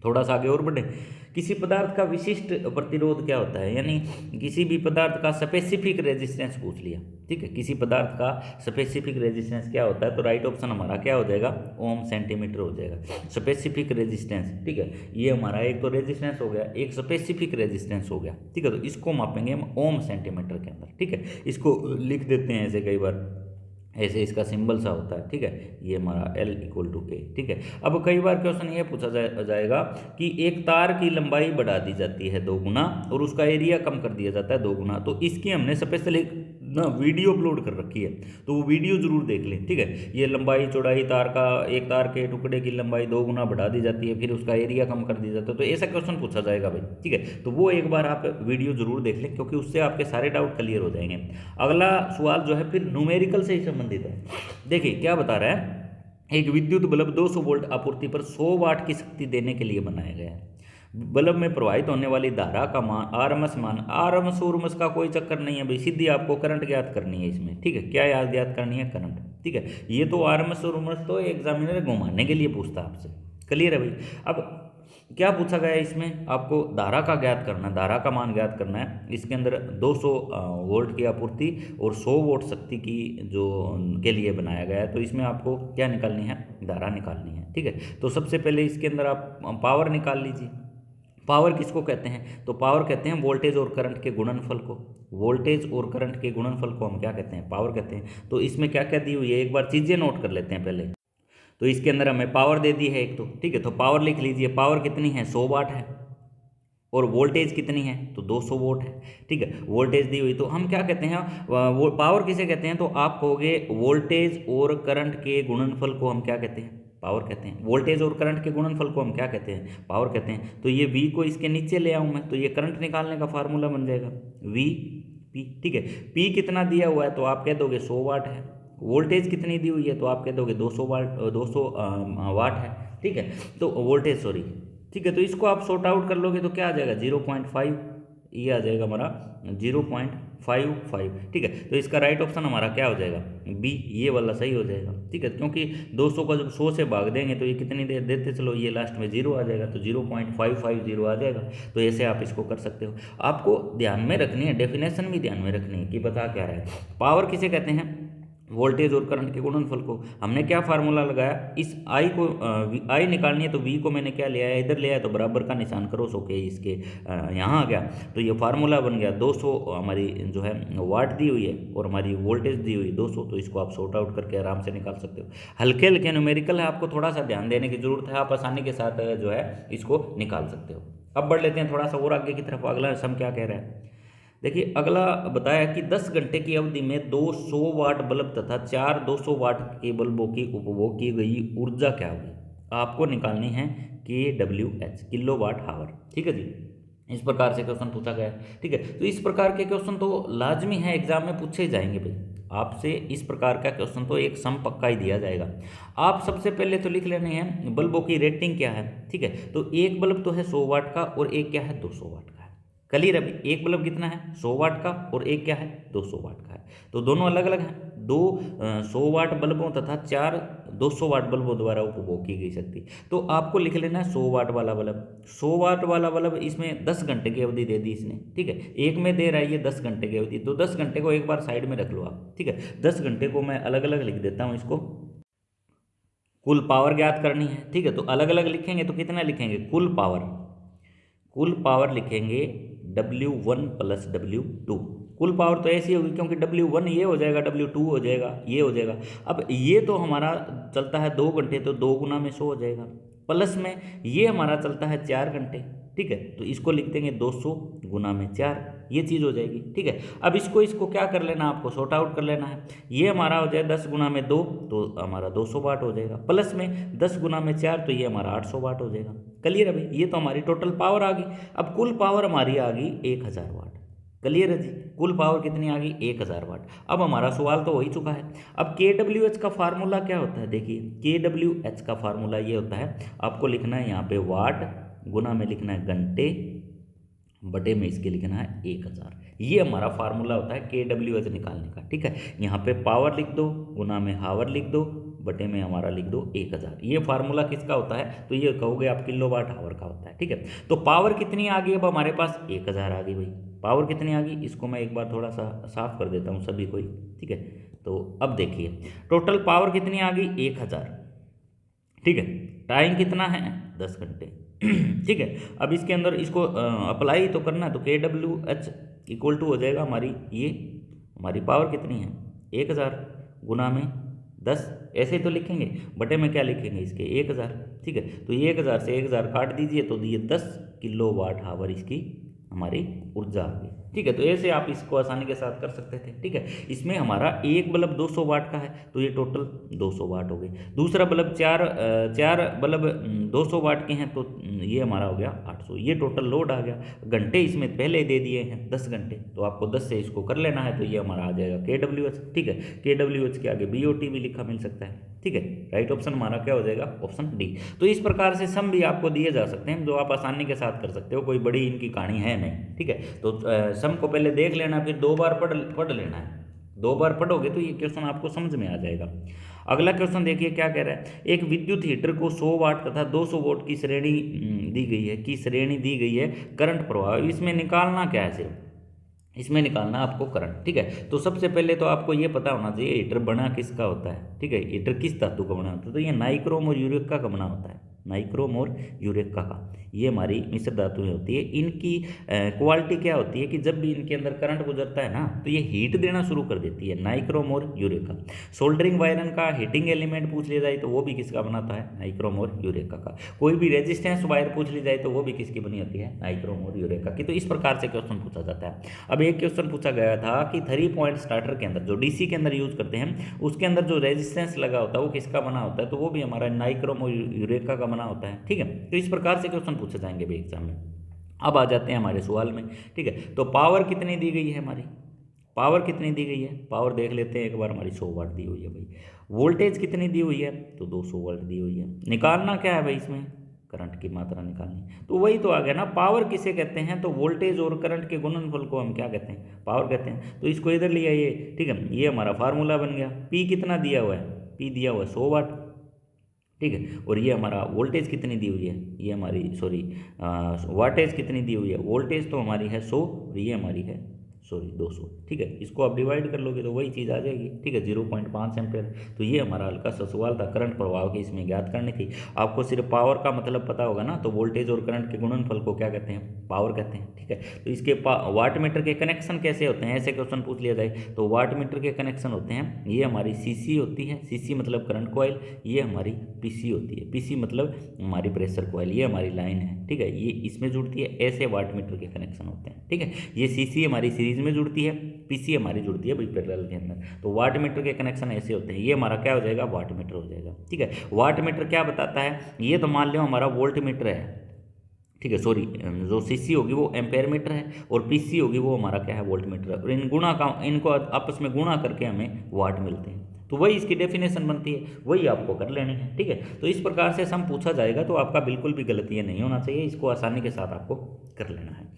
थोड़ा सा आगे और बढ़े। किसी पदार्थ का विशिष्ट प्रतिरोध क्या होता है, यानी किसी भी पदार्थ का स्पेसिफिक रेजिस्टेंस पूछ लिया, ठीक है। किसी पदार्थ का स्पेसिफिक रेजिस्टेंस क्या होता है, तो राइट ऑप्शन हमारा क्या हो जाएगा ओम सेंटीमीटर हो जाएगा। स्पेसिफिक रेजिस्टेंस, ठीक है। ये हमारा एक तो रेजिस्टेंस हो गया, एक स्पेसिफिक रेजिस्टेंस हो गया, ठीक है। तो इसको मापेंगे हम ओम सेंटीमीटर के अंदर, ठीक है। इसको लिख देते हैं ऐसे, कई बार ऐसे इसका सिंबल सा होता है, ठीक है। ये हमारा L इक्वल टू ए, ठीक है। अब कई बार क्वेश्चन ये पूछा जाएगा कि एक तार की लंबाई बढ़ा दी जाती है 2 गुना और उसका एरिया कम कर दिया जाता है 2 गुना। तो इसकी हमने स्पेशल एक ना वीडियो अपलोड कर रखी है, तो वो वीडियो जरूर देख लें, ठीक है। ये लंबाई चौड़ाई तार का, एक तार के टुकड़े की लंबाई 2 गुना बढ़ा दी जाती है, फिर उसका एरिया कम कर दिया जाता है। तो ऐसा क्वेश्चन पूछा जाएगा भाई, ठीक है। तो वो एक बार आप वीडियो जरूर देख लें, क्योंकि उससे आपके सारे डाउट क्लियर हो जाएंगे। अगला सवाल जो है फिर न्यूमेरिकल से ही संबंधित है। देखिए क्या बता रहा है, एक विद्युत बल्ब 200 वोल्ट आपूर्ति पर 100 वाट की शक्ति देने के लिए बनाया गया है। बल्ब में प्रवाहित होने वाली धारा का मान आरएमएस मान, आरएमएस उरमस का कोई चक्कर नहीं है भाई, सीधी आपको करंट ज्ञात करनी है इसमें, ठीक है। क्या याद ज्ञात करनी है करंट, ठीक है। ये तो आरएमएस उरमस तो एग्जामिनर घुमाने के लिए पूछता है आपसे, क्लियर है भाई। अब क्या पूछा गया है इसमें, आपको धारा का ज्ञात करना है, धारा का मान ज्ञात करना है। इसके अंदर 200 वोल्ट की आपूर्ति और 100 वोल्ट शक्ति की जो के लिए बनाया गया है। तो इसमें आपको क्या निकालनी है, धारा निकालनी है, ठीक है। तो सबसे पहले इसके अंदर आप पावर निकाल लीजिए। पावर किसको कहते हैं, तो पावर कहते हैं वोल्टेज और करंट के गुणनफल को। वोल्टेज और करंट के गुणनफल को हम क्या कहते हैं, पावर कहते हैं। तो इसमें क्या क्या दी हुई है, एक बार चीज़ें नोट कर लेते हैं पहले। तो इसके अंदर हमें पावर दे दी है एक तो, ठीक है। तो पावर लिख लीजिए, पावर कितनी है 100 वाट है, और वोल्टेज कितनी है तो 200 वोल्ट है, ठीक है। वोल्टेज दी हुई, तो हम क्या कहते हैं वो पावर किसे कहते हैं, तो आप कहोगे वोल्टेज और करंट के गुणनफल को हम क्या कहते हैं, पावर कहते हैं। वोल्टेज और करंट के गुणनफल को हम क्या कहते हैं, पावर कहते हैं। तो ये V को इसके नीचे ले आऊँ मैं, तो ये करंट निकालने का फार्मूला बन जाएगा V P, ठीक है। P कितना दिया हुआ है तो आप कह दोगे 100 वाट है। वोल्टेज कितनी दी हुई है तो आप कह दोगे 200 वाट है, ठीक है। तो वोल्टेज सॉरी, ठीक है। तो इसको आप सॉर्ट आउट कर लोगे तो क्या आ जाएगा 0.5, ये आ जाएगा हमारा 0.55, ठीक है। तो इसका राइट ऑप्शन हमारा क्या हो जाएगा, बी, ये वाला सही हो जाएगा, ठीक है। क्योंकि 200 का जब 100 से भाग देंगे तो ये कितनी देर देते चलो, ये लास्ट में 0 आ जाएगा, तो 0.550 आ जाएगा। तो ऐसे आप इसको कर सकते हो। आपको ध्यान में रखनी है, डेफिनेशन भी ध्यान में रखनी है कि बता क्या रहा है। पावर किसे कहते हैं, वोल्टेज और करंट के गुणनफल को। हमने क्या फार्मूला लगाया, इस आई को आई निकालनी है तो वी को मैंने क्या लिया है, इधर लिया है, तो बराबर का निशान करो, सो के इसके यहाँ आ गया। तो ये फार्मूला बन गया 200 हमारी जो है वाट दी हुई है और हमारी वोल्टेज दी हुई 200। तो इसको आप सॉर्ट आउट करके आराम से निकाल सकते हो। हल्के हल्के न्यूमेरिकल है, आपको थोड़ा सा ध्यान देने की जरूरत है, आप आसानी के साथ जो है इसको निकाल सकते हो। अब बढ़ लेते हैं थोड़ा सा और आगे की तरफ। अगला सम क्या कह रहा है, देखिए अगला बताया कि 10 घंटे की अवधि में 200 वाट बल्ब तथा 4 200 वाट के बल्बों की उपभोग की गई ऊर्जा क्या होगी। आपको निकालनी है KWH, किलो वाट हावर, ठीक है जी। इस प्रकार से क्वेश्चन पूछा गया है, ठीक है। तो इस प्रकार के क्वेश्चन तो लाजमी है, एग्जाम में पूछे जाएंगे भाई आपसे। इस प्रकार का क्वेश्चन तो एक सम पक्का ही दिया जाएगा। आप सबसे पहले तो लिख लेने हैं बल्बों की रेटिंग क्या है, ठीक है। तो एक बल्ब तो है 100 वाट का और एक क्या है 200 वाट का है। क्लियर अभी, एक बल्ब कितना है 100 वाट का और एक क्या है 200 वाट का है। तो दोनों अलग अलग हैं। दो 100 वाट बल्बों तथा 4 200 वाट बल्बों द्वारा उपभोग की गई शक्ति। तो आपको लिख लेना है 100 वाट वाला बल्ब। 100 वाट वाला बल्ब, इसमें 10 घंटे की अवधि दे दी इसने, ठीक है। एक में दे रहा है ये 10 घंटे की अवधि, तो 10 घंटे को एक बार साइड में रख लो आप, ठीक है। 10 घंटे को मैं अलग अलग लिख देता हूँ इसको। कुल पावर ज्ञात करनी है, ठीक है। तो अलग अलग लिखेंगे तो कितना लिखेंगे, कुल पावर लिखेंगे W1 प्लस W2। कुल पावर तो ऐसी होगी क्योंकि W1 ये हो जाएगा, W2 हो जाएगा, ये हो जाएगा। अब ये तो हमारा चलता है 2 घंटे, तो 2 गुना में 100 हो जाएगा। प्लस में ये हमारा चलता है 4 घंटे, ठीक है। तो इसको लिख देंगे 200 गुना में 4, ये चीज़ हो जाएगी, ठीक है। अब इसको क्या कर लेना, आपको सॉर्ट आउट कर लेना है। ये हमारा हो जाए 10 गुना में 2, तो हमारा 200 वाट हो जाएगा। प्लस में 10 गुना में 4, तो ये हमारा 800 वाट हो जाएगा। क्लियर है भाई, ये तो हमारी टोटल पावर आ गई। अब कुल पावर हमारी आ गई 1000 वाट। क्लियर है जी, कुल पावर कितनी आ गई 1000 वाट। अब हमारा सवाल तो हो ही चुका है। अब KWH का फार्मूला क्या होता है, देखिए KWH का फार्मूला ये होता है, आपको लिखना है यहाँ पे वाट, गुना में लिखना है घंटे, बटे में इसके लिखना है 1000। ये हमारा फार्मूला होता है KWH निकालने का, ठीक है। यहाँ पे पावर लिख दो, गुना में हावर लिख दो, बटे में हमारा लिख दो 1000। ये फार्मूला किसका होता है, तो ये कहोगे आप किलो वाट हावर का होता है, ठीक है। तो पावर कितनी आ गई, अब हमारे पास 1000 आ गई भाई। पावर कितनी आ गई, इसको मैं एक बार थोड़ा सा साफ कर देता हूँ सभी को ही, ठीक है। तो अब देखिए टोटल पावर कितनी आ गई 1000, ठीक है। टाइम कितना है 10 घंटे, ठीक है। अब इसके अंदर इसको अप्लाई तो करना है, तो KWH इक्वल टू हो जाएगा हमारी, ये हमारी पावर कितनी है 1000 गुना में 10, ऐसे ही तो लिखेंगे, बटे में क्या लिखेंगे इसके 1000, ठीक है। तो ये 1000 से 1000 काट दीजिए, तो ये 10 किलो वाट हावर इसकी हमारी ऊर्जा आ गई, ठीक है। तो ऐसे आप इसको आसानी के साथ कर सकते थे, ठीक है। इसमें हमारा एक बल्ब 200 वाट का है, तो ये टोटल 200 वाट हो गई। दूसरा बल्ब चार बल्ब 200 वाट के हैं, तो ये हमारा हो गया 800। ये टोटल लोड आ गया। घंटे इसमें पहले दे दिए हैं 10 घंटे, तो आपको 10 से इसको कर लेना है, तो ये हमारा आ जाएगा KWH, ठीक है। KWH के आगे BOT भी लिखा मिल सकता है, ठीक है। राइट ऑप्शन हमारा क्या हो जाएगा, ऑप्शन डी। तो इस प्रकार से सम भी आपको दिए जा सकते हैं, जो आप आसानी के साथ कर सकते हो, कोई बड़ी इनकी कहानी है नहीं, ठीक है। तो सम को पहले देख लेना, फिर 2 बार पढ़ लेना है। 2 बार पढ़ोगे तो ये क्वेश्चन आपको समझ में आ जाएगा। अगला क्वेश्चन देखिए क्या कह रहा है, एक विद्युत हीटर को 100 वाट तथा 200 वोल्ट की श्रेणी दी गई है करंट प्रवाह, इसमें निकालना क्या है, सिर्फ इसमें निकालना आपको करंट, ठीक है। तो सबसे पहले तो आपको ये पता होना चाहिए हीटर बना किसका होता है, ठीक है। हीटर किस धातु का बना होता है, तो ये नाइक्रोम और यूरेका का बना होता है, नाइक्रोम और यूरेका का। ये हमारी मिश्र धातुएं होती है। इनकी क्वालिटी क्या होती है कि जब भी इनके अंदर करंट गुजरता है ना, तो ये हीट देना शुरू कर देती है, नाइक्रोम और यूरेका। सोल्डरिंग वायरन का हीटिंग एलिमेंट पूछ लिया जाए तो वो भी किसका बनाता है, नाइक्रोम और यूरेका का। कोई भी रेजिस्टेंस वायर पूछ ली जाए तो वो भी किसकी बनी होती है, नाइक्रोम और यूरेका की। तो इस प्रकार से क्वेश्चन पूछा जाता है। अब एक क्वेश्चन पूछा गया था कि 3 पॉइंट स्टार्टर के अंदर, जो DC के अंदर यूज करते हैं, उसके अंदर जो रेजिस्टेंस लगा होता है वो किसका बना होता है, तो वो भी हमारा नाइक्रोम और यूरेका का बना होता है, ठीक है। तो इस प्रकार से क्वेश्चन पूछे जाएंगे भी एग्जाम में। अब आ जाते हैं हमारे सवाल में, ठीक है। तो पावर कितनी दी गई है, हमारी पावर कितनी दी गई है, पावर देख लेते हैं एक बार। हमारी 100 वाट दी हुई है भाई। वोल्टेज कितनी दी हुई है, तो 200 वोल्ट दी हुई है। निकालना क्या है भाई इसमें, करंट की मात्रा निकालनी। तो वही तो आ गया ना, पावर किसे कहते हैं, तो वोल्टेज और करंट के गुणनफल को हम क्या कहते हैं, पावर कहते हैं। तो इसको इधर लिया ये, ठीक है, ये हमारा फार्मूला बन गया। पी कितना दिया हुआ है, पी दिया हुआ है 100 वाट, ठीक है। और ये हमारा वोल्टेज कितनी दी हुई है, ये हमारी सॉरी वाटेज कितनी दी हुई है, वोल्टेज तो हमारी है 100 और ये हमारी है 200, ठीक है। इसको आप डिवाइड कर लोगे तो वही चीज़ आ जाएगी, ठीक है, 0.5 एम्पेयर। तो ये हमारा हल्का सा सवाल था, करंट प्रवाह की इसमें ज्ञात करनी थी। आपको सिर्फ पावर का मतलब पता होगा ना, तो वोल्टेज और करंट के गुणनफल को क्या कहते हैं, पावर कहते हैं, ठीक है। तो इसके वाट मीटर के कनेक्शन कैसे होते हैं, ऐसे क्वेश्चन पूछ लिया जाए तो वाट मीटर के कनेक्शन होते हैं, ये हमारी सीसी होती है, सीसी मतलब करंट कॉइल, ये हमारी पीसी होती है, पीसी मतलब हमारी प्रेशर कॉइल, ये हमारी लाइन है, ठीक है, ये इसमें जुड़ती है। ऐसे वाट मीटर के कनेक्शन होते हैं, ठीक है। ये सीसी हमारी सीरीज में जुड़ती है, पीसी हमारी जुड़ती है भाई पैरेलल के अंदर। तो वाट मीटर के कनेक्शन ऐसे होते हैं, ये हमारा क्या हो जाएगा, वाट मीटर हो जाएगा, ठीक है। वाट मीटर क्या बताता है, ये तो मान लो हमारा वोल्ट मीटर है, ठीक है, सॉरी, जो सीसी होगी वो एम्पेयर मीटर है और पीसी होगी वो हमारा क्या है, वोल्ट मीटर है। और इनको आपस में गुणा करके हमें वाट मिलते हैं, तो वही इसकी डेफिनेशन बनती है, वही आपको कर लेनी है, ठीक है। तो इस प्रकार से सम पूछा जाएगा तो आपका बिल्कुल भी गलती ये नहीं होना चाहिए, इसको आसानी के साथ आपको कर लेना है।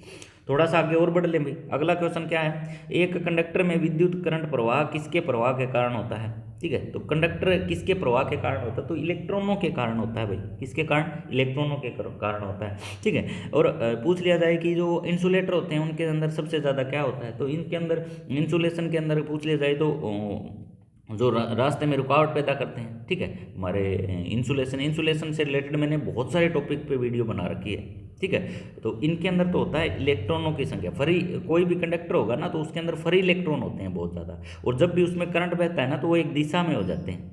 थोड़ा सा आगे और बढ़ लें भाई, अगला क्वेश्चन क्या है, एक कंडक्टर में विद्युत करंट प्रवाह किसके प्रवाह के कारण होता है, ठीक है। तो कंडक्टर किसके प्रवाह के कारण होता है, तो इलेक्ट्रॉनों के कारण होता है भाई, किसके कारण, इलेक्ट्रॉनों के कारण होता है, ठीक है। और पूछ लिया जाए कि जो इंसुलेटर होते हैं उनके अंदर सबसे ज़्यादा क्या होता है, तो इनके अंदर इंसुलेशन के अंदर पूछ लिया जाए तो जो रास्ते में रुकावट पैदा करते हैं, ठीक है, हमारे इंसुलेशन से रिलेटेड मैंने बहुत सारे टॉपिक पे वीडियो बना रखी है, ठीक है। तो इनके अंदर तो होता है इलेक्ट्रॉनों की संख्या, फ्री कोई भी कंडक्टर होगा ना तो उसके अंदर फ्री इलेक्ट्रॉन होते हैं बहुत ज़्यादा, और जब भी उसमें करंट बहता है ना तो वो एक दिशा में हो जाते हैं,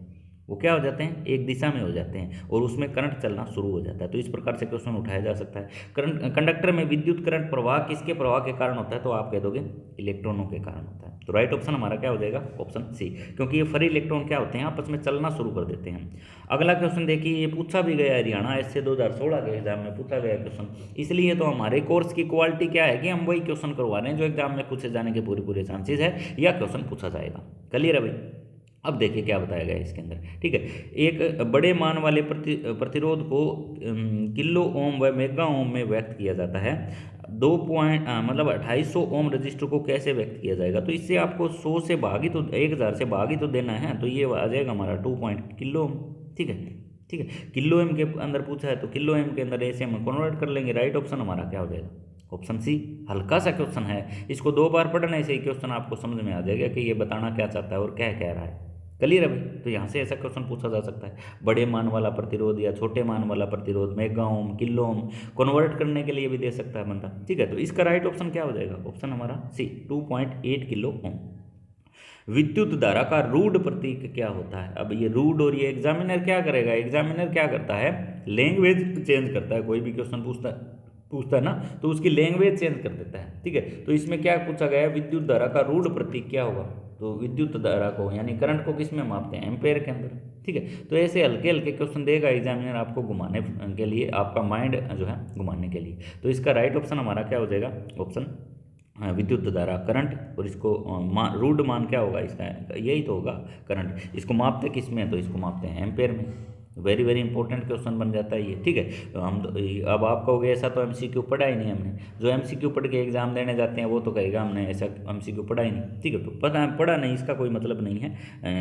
वो क्या हो जाते हैं, एक दिशा में हो जाते हैं और उसमें करंट चलना शुरू हो जाता है। तो इस प्रकार से क्वेश्चन उठाया जा सकता है। करंट कंडक्टर में विद्युत करंट प्रवाह किसके प्रवाह के कारण होता है, तो आप कह दोगे इलेक्ट्रॉनों के कारण होता है। तो राइट ऑप्शन हमारा क्या हो जाएगा, ऑप्शन सी, क्योंकि ये फ्री इलेक्ट्रॉन क्या होते हैं, आपस में चलना शुरू कर देते हैं। अगला क्वेश्चन देखिए, ये पूछा भी गया हरियाणा ऐसे 2016 के एग्जाम में पूछा गया क्वेश्चन, इसलिए तो हमारे कोर्स की क्वालिटी क्या है कि हम वही क्वेश्चन करवा रहे हैं जो एग्जाम में पूछे जाने के पूरे चांसेस है या क्वेश्चन पूछा जाएगा। क्लियर है भाई। अब देखिए क्या बताया गया है इसके अंदर, ठीक है। एक बड़े मान वाले प्रतिरोध को किलो ओम व मेगा ओम में व्यक्त किया जाता है। 2800 ओम रजिस्टर को कैसे व्यक्त किया जाएगा, तो इससे आपको 100 से भागी तो 1000 से भागी तो देना है, तो ये आ जाएगा हमारा 2 किलो ओम, ठीक है, ठीक है। किलो एम के अंदर पूछा है तो किलो एम के अंदर ऐसे हम कन्वर्ट कर लेंगे। राइट ऑप्शन हमारा क्या हो जाएगा, ऑप्शन सी। हल्का सा क्वेश्चन है, इसको 2 बार पढ़ने से ही क्वेश्चन आपको समझ में आ जाएगा कि ये बताना क्या चाहता है और क्या कह रहा है। क्लियर है भाई। तो यहाँ से ऐसा क्वेश्चन पूछा जा सकता है, बड़े मान वाला प्रतिरोध या छोटे मान वाला प्रतिरोध, mega ohm, kilo ohm, convert करने के लिए भी दे सकता है बंदा, ठीक है। तो इसका राइट ऑप्शन क्या हो जाएगा, ऑप्शन हमारा सी, 2.8 किलो ओम। विद्युत धारा का रूड प्रतीक क्या होता है, अब ये रूड और ये एग्जामिनर क्या करेगा, एग्जामिनर क्या करता है, लैंग्वेज चेंज करता है, कोई भी क्वेश्चन पूछता है ना तो उसकी लैंग्वेज चेंज कर देता है, ठीक है। तो इसमें क्या पूछा गया है, विद्युत धारा का रूड प्रतीक क्या होगा, तो विद्युत धारा को यानी करंट को किस में मापते हैं, एम्पेयर के अंदर, ठीक है। तो ऐसे हल्के हल्के क्वेश्चन देगा एग्जामिनर आपको घुमाने के लिए, आपका माइंड जो है घुमाने के लिए। तो इसका राइट ऑप्शन हमारा क्या हो जाएगा, ऑप्शन विद्युत धारा करंट, और इसको रूड मान क्या होगा इसका, यही तो होगा करंट। इसको मापते किस में, तो इसको मापते हैं एम्पेयर में। वेरी वेरी इंपॉर्टेंट क्वेश्चन बन जाता है ये, ठीक है। तो अब आप कहोगे ऐसा तो एमसीक्यू पढ़ा ही नहीं हमने, जो एमसीक्यू पढ़ के एग्जाम देने जाते हैं वो तो कहेगा हमने ऐसा एमसीक्यू पढ़ा ही नहीं, ठीक है। तो पढ़ा नहीं इसका कोई मतलब नहीं है,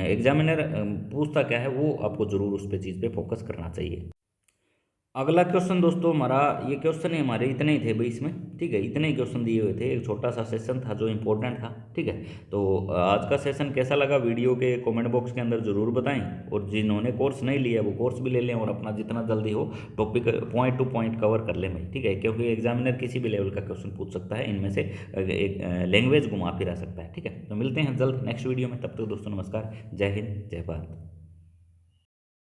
एग्जामिनर पूछता क्या है वो आपको जरूर उस पर चीज़ पे फोकस करना चाहिए। अगला क्वेश्चन दोस्तों हमारा, ये क्वेश्चन ही हमारे इतने ही थे भाई इसमें, ठीक है, इतने ही क्वेश्चन दिए हुए थे, एक छोटा सा सेशन था जो इम्पोर्टेंट था, ठीक है। तो आज का सेशन कैसा लगा वीडियो के कमेंट बॉक्स के अंदर ज़रूर बताएं, और जिन्होंने कोर्स नहीं लिया वो कोर्स भी ले लें और अपना जितना जल्दी हो topic point two point cover कर लें भाई, ठीक है, क्योंकि एग्जामिनर किसी भी लेवल का क्वेश्चन पूछ सकता है, इनमें से एक लैंग्वेज घुमा फिरा सकता है, ठीक है। तो मिलते हैं जल्द नेक्स्ट वीडियो में, तब तक दोस्तों नमस्कार, जय हिंद, जय भारत।